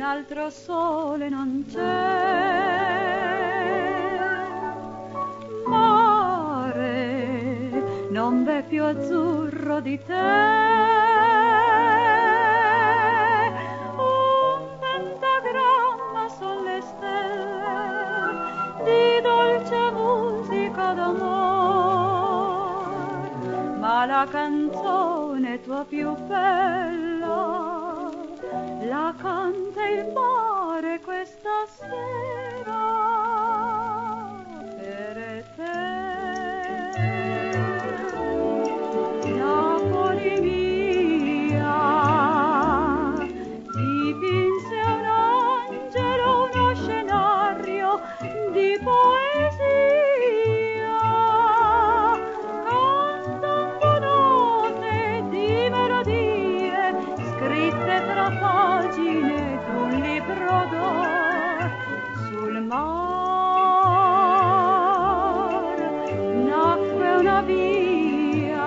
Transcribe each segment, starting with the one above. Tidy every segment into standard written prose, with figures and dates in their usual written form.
altro sole non c'è. Mare, non v'è più azzurro di te. Un pentagramma son le stelle di dolce musica d'amor, ma la canzone tua più bella la canta il mare questa sera per te. Napoli mia, dipinse un angelo, uno scenario di poesia, cantando note di melodie scritte tra pagine d'un libro d'or. Sul mar nacque una via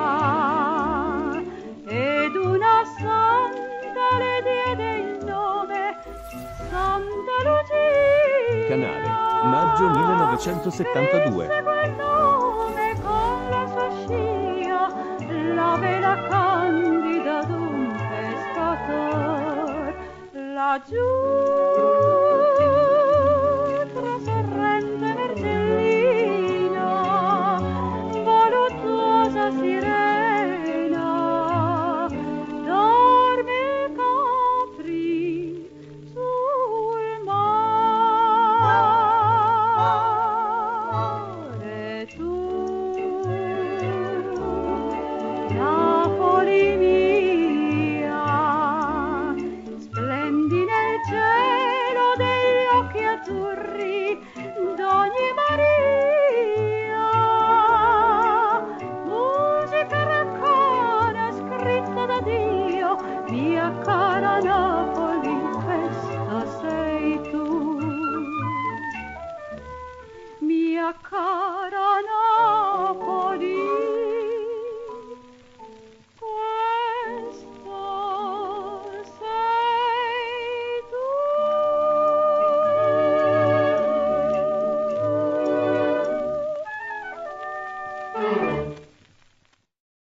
ed una santa le diede il nome Santa Lucia. Canale, maggio 1972. Segue il nome con la sua scia, la vela candida d'un pescator. Laggiù tra Sorrente Vergellina, voluttuosa sirena, dorme Capri sul mare. Tu, Napoli mia, splendi nel cielo degli occhi azzurri d'ogni Maria. Musica raccona scritta da Dio, mia cara Napoli.